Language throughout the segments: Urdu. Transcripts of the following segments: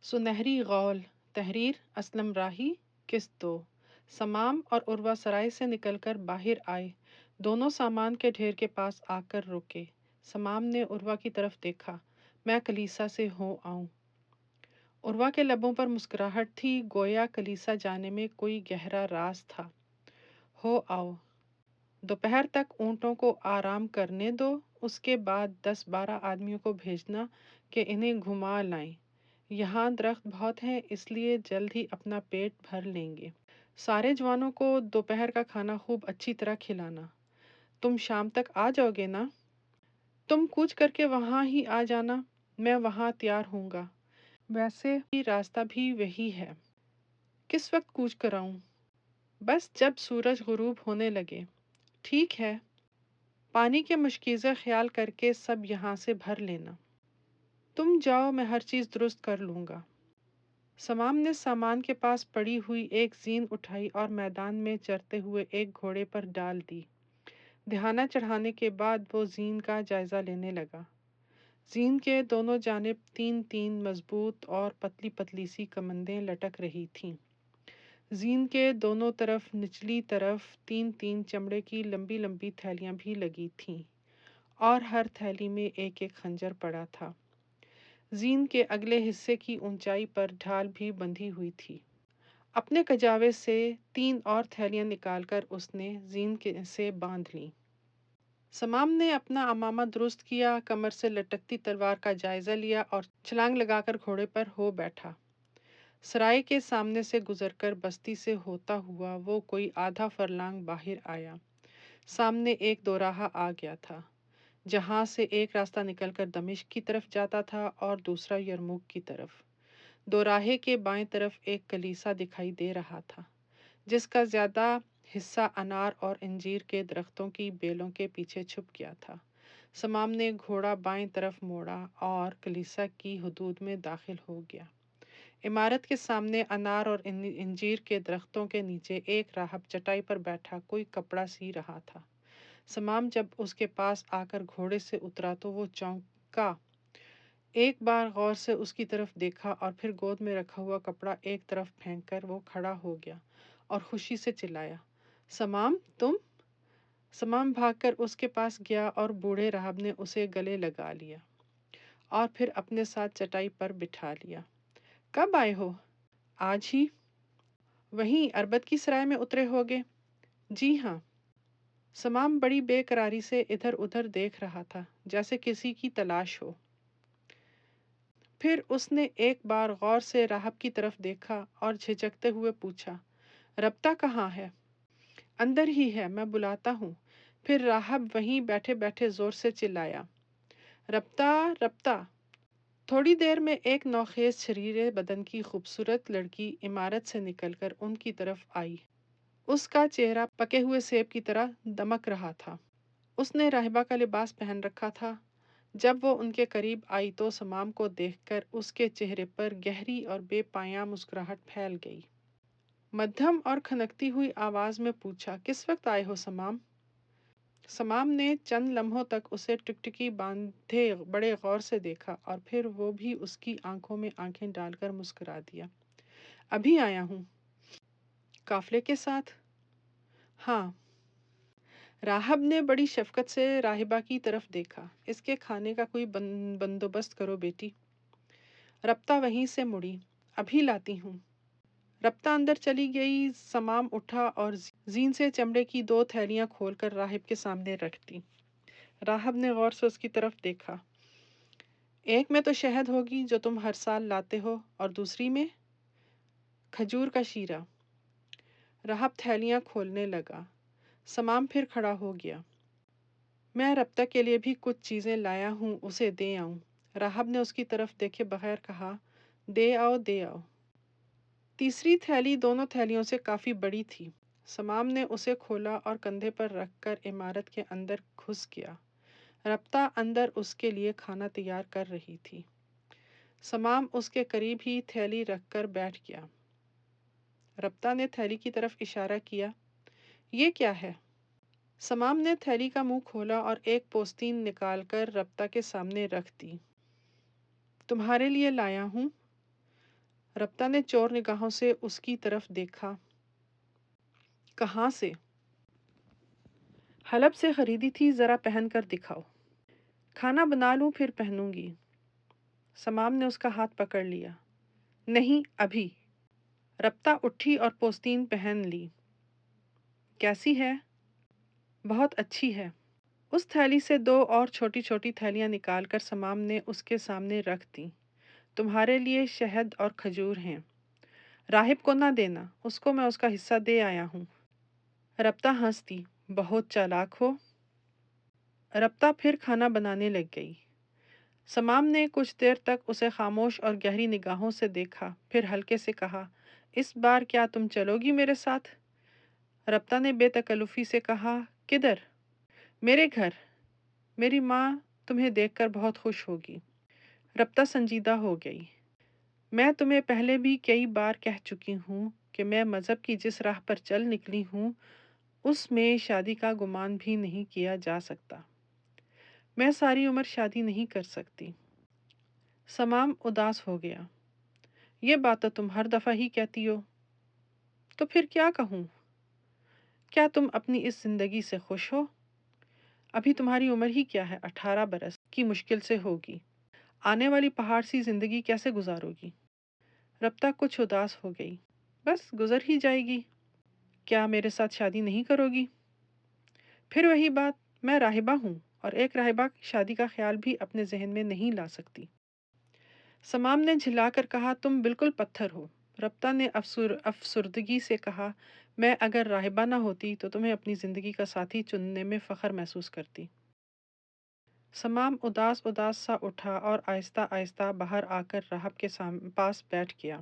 سنہری غول، تحریر اسلم راہی، قسط دو۔ سمام اور عروہ سرائے سے نکل کر باہر آئے، دونوں سامان کے ڈھیر کے پاس آ کر رکے۔ سمام نے عروہ کی طرف دیکھا، میں کلیسا سے ہو آؤں۔ عروہ کے لبوں پر مسکراہٹ تھی، گویا کلیسا جانے میں کوئی گہرا راز تھا۔ ہو آؤ، دوپہر تک اونٹوں کو آرام کرنے دو، اس کے بعد 10-12 آدمیوں کو بھیجنا کہ انہیں گھما لائیں۔ یہاں درخت بہت ہیں، اس لیے جلد ہی اپنا پیٹ بھر لیں گے۔ سارے جوانوں کو دوپہر کا کھانا خوب اچھی طرح کھلانا۔ تم شام تک آ جاؤ گے نا؟ تم کوچ کر کے وہاں ہی آ جانا، میں وہاں تیار ہوں گا۔ ویسے بھی راستہ بھی وہی ہے۔ کس وقت کوچ کراؤں؟ بس جب سورج غروب ہونے لگے۔ ٹھیک ہے، پانی کے مشکیزہ خیال کر کے سب یہاں سے بھر لینا۔ تم جاؤ، میں ہر چیز درست کر لوں گا۔ سمام نے سامان کے پاس پڑی ہوئی ایک زین اٹھائی اور میدان میں چرتے ہوئے ایک گھوڑے پر ڈال دی۔ دہانہ چڑھانے کے بعد وہ زین کا جائزہ لینے لگا۔ زین کے دونوں جانب 3 مضبوط اور پتلی پتلی سی کمندیں لٹک رہی تھیں۔ زین کے دونوں طرف نچلی طرف 3 چمڑے کی لمبی لمبی تھیلیاں بھی لگی تھیں اور ہر تھیلی میں ایک خنجر پڑا تھا۔ زین کے اگلے حصے کی اونچائی پر ڈھال بھی بندھی ہوئی تھی۔ اپنے کجاوے سے 3 اور تھیلیاں نکال کر اس نے زین سے باندھ لیں۔ سمام نے اپنا امامہ درست کیا، کمر سے لٹکتی تلوار کا جائزہ لیا اور چھلانگ لگا کر گھوڑے پر ہو بیٹھا۔ سرائے کے سامنے سے گزر کر بستی سے ہوتا ہوا وہ کوئی آدھا فرلانگ باہر آیا۔ سامنے ایک دوراہا آ گیا تھا، جہاں سے ایک راستہ نکل کر دمشق کی طرف جاتا تھا اور دوسرا یرموک کی طرف۔ دوراہے کے بائیں طرف ایک کلیسا دکھائی دے رہا تھا، جس کا زیادہ حصہ انار اور انجیر کے درختوں کی بیلوں کے پیچھے چھپ گیا تھا۔ سمام نے گھوڑا بائیں طرف موڑا اور کلیسا کی حدود میں داخل ہو گیا۔ عمارت کے سامنے انار اور انجیر کے درختوں کے نیچے ایک راہب چٹائی پر بیٹھا کوئی کپڑا سی رہا تھا۔ سمام جب اس کے پاس آ کر گھوڑے سے اترا تو وہ چونکا، ایک بار غور سے اس کی طرف دیکھا اور پھر گود میں رکھا ہوا کپڑا ایک طرف پھینک کر وہ کھڑا ہو گیا اور خوشی سے چلایا، سمام تم؟ سمام بھاگ کر اس کے پاس گیا اور بوڑھے راہب نے اسے گلے لگا لیا اور پھر اپنے ساتھ چٹائی پر بٹھا لیا۔ کب آئے ہو؟ آج ہی۔ وہیں اربد کی سرائے میں اترے ہوگے؟ جی ہاں۔ سمام بڑی بے قراری سے ادھر ادھر دیکھ رہا تھا، جیسے کسی کی تلاش ہو۔ پھر اس نے ایک بار غور سے راہب کی طرف دیکھا اور جھجکتے ہوئے پوچھا، ربطہ کہاں ہے؟ اندر ہی ہے، میں بلاتا ہوں۔ پھر راہب وہیں بیٹھے بیٹھے زور سے چلایا، ربطہ ربطہ۔ تھوڑی دیر میں ایک نوخیز شریرے بدن کی خوبصورت لڑکی عمارت سے نکل کر ان کی طرف آئی۔ اس کا چہرہ پکے ہوئے سیب کی طرح دمک رہا تھا۔ اس نے راہبہ کا لباس پہن رکھا تھا۔ جب وہ ان کے قریب آئی تو سمام کو دیکھ کر اس کے چہرے پر گہری اور بے پایاں مسکراہٹ پھیل گئی۔ مدھم اور کھنکتی ہوئی آواز میں پوچھا، کس وقت آئے ہو سمام؟ سمام نے چند لمحوں تک اسے ٹکٹکی باندھے بڑے غور سے دیکھا اور پھر وہ بھی اس کی آنکھوں میں آنکھیں ڈال کر مسکرا دیا، ابھی آیا ہوں۔ قافلے کے ساتھ؟ ہاں۔ راہب نے بڑی شفقت سے راہبہ کی طرف دیکھا، اس کے کھانے کا کوئی بندوبست کرو بیٹی۔ ربطہ وہیں سے مڑی، ابھی لاتی ہوں۔ ربطہ اندر چلی گئی۔ سمام اٹھا اور زین سے چمڑے کی 2 تھیلیاں کھول کر راہب کے سامنے رکھ دی۔ راہب نے غور سے اس کی طرف دیکھا، ایک میں تو شہد ہوگی جو تم ہر سال لاتے ہو، اور دوسری میں کھجور کا شیرہ۔ راہب تھیلیاں کھولنے لگا۔ سمام پھر کھڑا ہو گیا، میں ربطہ کے لیے بھی کچھ چیزیں لایا ہوں، اسے دے آؤں۔ راہب نے اس کی طرف دیکھے بغیر کہا، دے آؤ دے آؤ۔ تیسری تھیلی دونوں تھیلیوں سے کافی بڑی تھی۔ سمام نے اسے کھولا اور کندھے پر رکھ کر عمارت کے اندر گھس گیا۔ ربطہ اندر اس کے لیے کھانا تیار کر رہی تھی۔ سمام اس کے قریب ہی تھیلی رکھ کر بیٹھ گیا۔ ربطہ نے تھیلی کی طرف اشارہ کیا، یہ کیا ہے؟ سمام نے تھیلی کا منہ کھولا اور ایک پوستین نکال کر ربطہ کے سامنے رکھ دی۔ تمہارے لیے لایا ہوں۔ ربطہ نے چور نگاہوں سے اس کی طرف دیکھا۔ کہاں سے؟ حلب سے خریدی تھی، ذرا پہن کر دکھاؤ۔ کھانا بنا لوں پھر پہنوں گی۔ سمام نے اس کا ہاتھ پکڑ لیا۔ نہیں ابھی۔ ربطہ اٹھی اور پوستین پہن لی۔ کیسی ہے؟ بہت اچھی ہے۔ اس تھیلی سے 2 اور چھوٹی چھوٹی تھیلیاں نکال کر سمام نے اس کے سامنے رکھ دیں۔ تمہارے لیے شہد اور کھجور ہیں۔ راہب کو نہ دینا، اس کو میں اس کا حصہ دے آیا ہوں۔ ربطہ ہنس دی۔ بہت چالاک ہو۔ ربطہ پھر کھانا بنانے لگ گئی۔ سمام نے کچھ دیر تک اسے خاموش اور گہری نگاہوں سے دیکھا، پھر ہلکے سے کہا، اس بار کیا تم چلو گی میرے ساتھ؟ ربطہ نے بے تکلفی سے کہا، کدھر؟ میرے گھر۔ میری ماں تمہیں دیکھ کر بہت خوش ہوگی۔ ربطہ سنجیدہ ہو گئی۔ میں تمہیں پہلے بھی کئی بار کہہ چکی ہوں کہ میں مذہب کی جس راہ پر چل نکلی ہوں اس میں شادی کا گمان بھی نہیں کیا جا سکتا۔ میں ساری عمر شادی نہیں کر سکتی۔ سمام اداس ہو گیا۔ یہ بات تو تم ہر دفعہ ہی کہتی ہو۔ تو پھر کیا کہوں؟ کیا تم اپنی اس زندگی سے خوش ہو؟ ابھی تمہاری عمر ہی کیا ہے، 18 برس کی مشکل سے ہوگی۔ آنے والی پہاڑ سی زندگی کیسے گزارو گی؟ ربطہ کچھ اداس ہو گئی۔ بس گزر ہی جائے گی۔ کیا میرے ساتھ شادی نہیں کرو گی؟ پھر وہی بات، میں راہبہ ہوں اور ایک راہبہ شادی کا خیال بھی اپنے ذہن میں نہیں لا سکتی۔ سمام نے جھلا کر کہا، تم بالکل پتھر ہو۔ ربطہ نے افسردگی سے کہا، میں اگر راہبہ نہ ہوتی تو تمہیں اپنی زندگی کا ساتھی چننے میں فخر محسوس کرتی۔ سمام اداس اداس سا اٹھا اور آہستہ آہستہ باہر آ کر راہب کے پاس بیٹھ گیا۔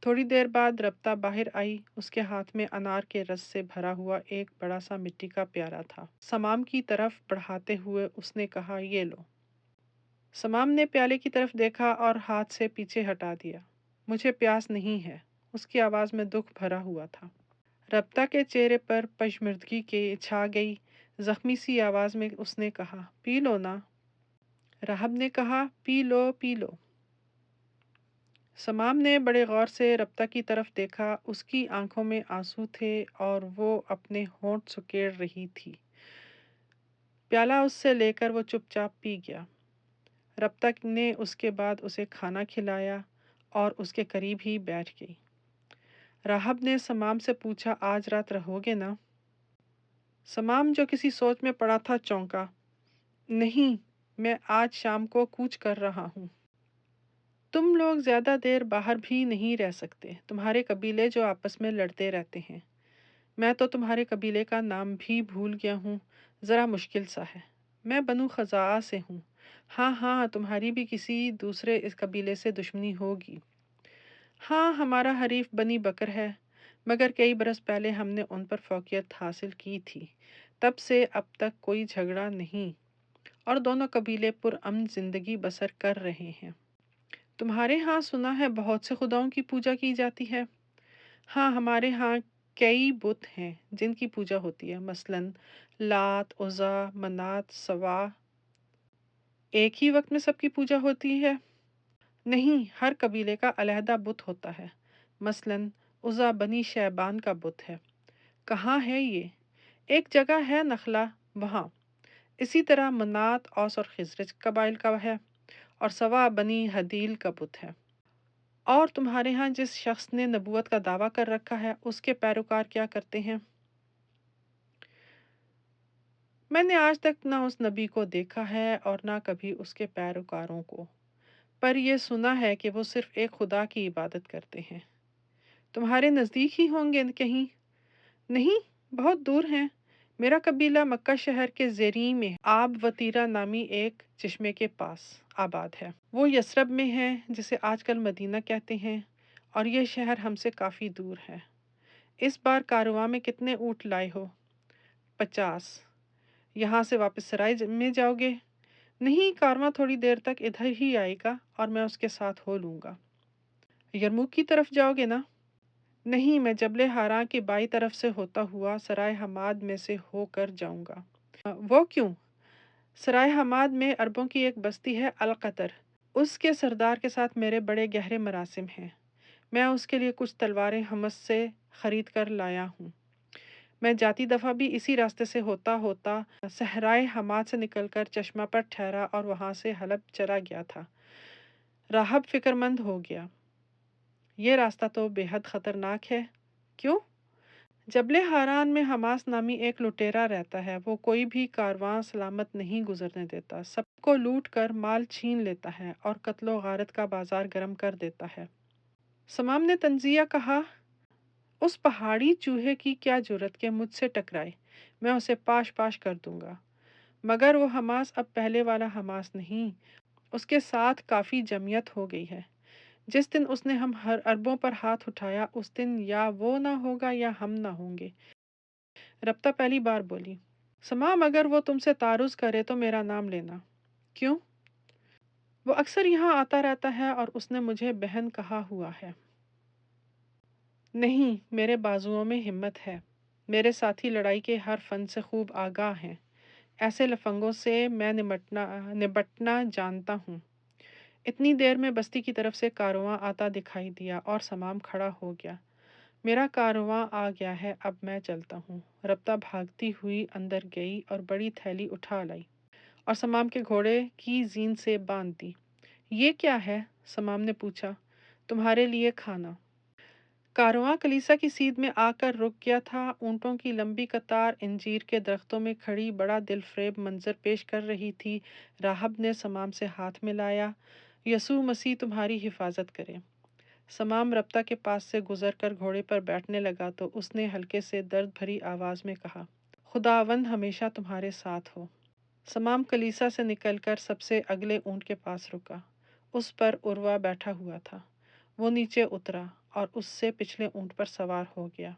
تھوڑی دیر بعد ربطہ باہر آئی۔ اس کے ہاتھ میں انار کے رس سے بھرا ہوا ایک بڑا سا مٹی کا پیالہ تھا۔ سمام کی طرف بڑھاتے ہوئے اس نے کہا، یہ لو۔ سمام نے پیالے کی طرف دیکھا اور ہاتھ سے پیچھے ہٹا دیا۔ مجھے پیاس نہیں ہے۔ اس کی آواز میں دکھ بھرا ہوا تھا۔ ربطہ کے چہرے پر پشمردگی کے چھا گئی۔ زخمی سی آواز میں اس نے کہا، پی لو نا۔ راہب نے کہا، پی لو پی لو۔ سمام نے بڑے غور سے ربطہ کی طرف دیکھا۔ اس کی آنکھوں میں آنسو تھے اور وہ اپنے ہونٹ سکیڑ رہی تھی۔ پیالہ اس سے لے کر وہ چپ چاپ پی گیا۔ ربطہ نے اس کے بعد اسے کھانا کھلایا اور اس کے قریب ہی بیٹھ گئی۔ راہب نے سمام سے پوچھا، آج رات رہو گے نا؟ سمام جو کسی سوچ میں پڑا تھا چونکا۔ نہیں، میں آج شام کو کوچ کر رہا ہوں۔ تم لوگ زیادہ دیر باہر بھی نہیں رہ سکتے، تمہارے قبیلے جو آپس میں لڑتے رہتے ہیں۔ میں تو تمہارے قبیلے کا نام بھی بھول گیا ہوں، ذرا مشکل سا ہے۔ میں بنو خزاعہ سے ہوں۔ ہاں ہاں، تمہاری بھی کسی دوسرے اس قبیلے سے دشمنی ہوگی۔ ہاں، ہمارا حریف بنی بکر ہے، مگر کئی برس پہلے ہم نے ان پر فوقیت حاصل کی تھی، تب سے اب تک کوئی جھگڑا نہیں اور دونوں قبیلے پرامن زندگی بسر کر رہے ہیں۔ تمہارے ہاں سنا ہے بہت سے خداؤں کی پوجا کی جاتی ہے۔ ہاں، ہمارے ہاں کئی بت ہیں جن کی پوجا ہوتی ہے، مثلاً لات، عزا، منات، سوا۔ ایک ہی وقت میں سب کی پوجا ہوتی ہے؟ نہیں، ہر قبیلے کا علیحدہ بت ہوتا ہے۔ مثلاً عزا بنی شیبان کا بت ہے۔ کہاں ہے یہ؟ ایک جگہ ہے نخلا، وہاں۔ اسی طرح منات اوس اور خزرج قبائل کا ہے اور سوا بنی حدیل کا بت ہے۔ اور تمہارے ہاں جس شخص نے نبوت کا دعویٰ کر رکھا ہے اس کے پیروکار کیا کرتے ہیں؟ میں نے آج تک نہ اس نبی کو دیکھا ہے اور نہ کبھی اس کے پیروکاروں کو، پر یہ سنا ہے کہ وہ صرف ایک خدا کی عبادت کرتے ہیں۔ تمہارے نزدیک ہی ہوں گے کہیں؟ نہیں، بہت دور ہیں۔ میرا قبیلہ مکہ شہر کے زیریں میں آب وطیرہ نامی ایک چشمے کے پاس آباد ہے۔ وہ یثرب میں ہے جسے آج کل مدینہ کہتے ہیں، اور یہ شہر ہم سے کافی دور ہے۔ اس بار کارواں میں کتنے اونٹ لائے ہو؟ 50۔ یہاں سے واپس سرائے میں جاؤ گے؟ نہیں، کارواں تھوڑی دیر تک ادھر ہی آئے گا اور میں اس کے ساتھ ہو لوں گا۔ یرموک کی طرف جاؤ گے نا؟ نہیں، میں جبل ہاراں کی بائیں طرف سے ہوتا ہوا سرائے حماد میں سے ہو کر جاؤں گا۔ وہ کیوں؟ سرائے حماد میں عربوں کی ایک بستی ہے القطر، اس کے سردار کے ساتھ میرے بڑے گہرے مراسم ہیں۔ میں اس کے لیے کچھ تلواریں حمص سے خرید کر لایا ہوں۔ میں جاتی دفعہ بھی اسی راستے سے ہوتا ہوتا صحرائے حماد سے نکل کر چشمہ پر ٹھہرا اور وہاں سے حلب چلا گیا تھا۔ راہب فکر مند ہو گیا۔ یہ راستہ تو بے حد خطرناک ہے۔ کیوں؟ جبل ہاران میں حماس نامی ایک لٹیرا رہتا ہے۔ وہ کوئی بھی کارواں سلامت نہیں گزرنے دیتا، سب کو لوٹ کر مال چھین لیتا ہے اور قتل و غارت کا بازار گرم کر دیتا ہے۔ سمام نے تنزیہ کہا، اس پہاڑی چوہے کی کیا جرت کہ مجھ سے ٹکرائے، میں اسے پاش پاش کر دوں گا۔ مگر وہ حماس اب پہلے والا حماس نہیں، اس کے ساتھ کافی جمعیت ہو گئی ہے۔ جس دن اس نے ہم ہر اربوں پر ہاتھ اٹھایا، اس دن یا وہ نہ ہوگا یا ہم نہ ہوں گے۔ ربطہ پہلی بار بولی، سمام اگر وہ تم سے تعارض کرے تو میرا نام لینا۔ کیوں؟ وہ اکثر یہاں آتا رہتا ہے اور اس نے مجھے بہن کہا ہوا ہے۔ نہیں، میرے بازوؤں میں ہمت ہے۔ میرے ساتھی لڑائی کے ہر فن سے خوب آگاہ ہیں۔ ایسے لفنگوں سے میں نبٹنا جانتا ہوں۔ اتنی دیر میں بستی کی طرف سے کارواں آتا دکھائی دیا اور سمام کھڑا ہو گیا۔ میرا کارواں آ گیا ہے، اب میں چلتا ہوں۔ ربطہ بھاگتی ہوئی اندر گئی اور بڑی تھیلی اٹھا لائی اور سمام کے گھوڑے کی زین سے باندھ دی۔ یہ کیا ہے؟ سمام نے پوچھا۔ تمہارے لیے کھانا۔ کارواں کلیسا کی سیدھ میں آ کر رک گیا تھا۔ اونٹوں کی لمبی قطار انجیر کے درختوں میں کھڑی بڑا دل فریب منظر پیش کر رہی تھی۔ راہب نے سمام سے ہاتھ ملایا۔ یسوع مسیح تمہاری حفاظت کرے۔ سمام ربطہ کے پاس سے گزر کر گھوڑے پر بیٹھنے لگا تو اس نے ہلکے سے درد بھری آواز میں کہا، خداوند ہمیشہ تمہارے ساتھ ہو۔ سمام کلیسا سے نکل کر سب سے اگلے اونٹ کے پاس رکا۔ اس پر عروہ بیٹھا ہوا تھا۔ وہ نیچے اترا اور اس سے پچھلے اونٹ پر سوار ہو گیا۔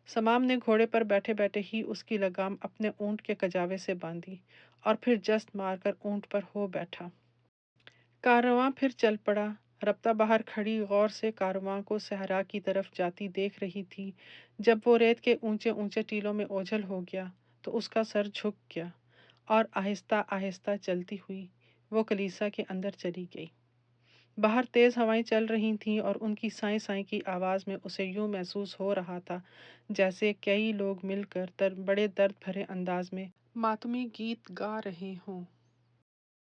سمام نے گھوڑے پر بیٹھے بیٹھے ہی اس کی لگام اپنے اونٹ کے کجاوے سے باندھی اور پھر جست مار کر اونٹ پر ہو بیٹھا۔ کارواں پھر چل پڑا۔ ربطہ باہر کھڑی غور سے کارواں کو صحرا کی طرف جاتی دیکھ رہی تھی۔ جب وہ ریت کے اونچے اونچے ٹیلوں میں اوجھل ہو گیا تو اس کا سر جھک گیا اور آہستہ آہستہ چلتی ہوئی وہ کلیسا کے اندر چلی گئی۔ باہر تیز ہوائیں چل رہی تھیں اور ان کی سائیں سائیں کی آواز میں اسے یوں محسوس ہو رہا تھا جیسے کئی لوگ مل کر بڑے درد بھرے انداز میں ماتمی گیت گا رہے ہوں۔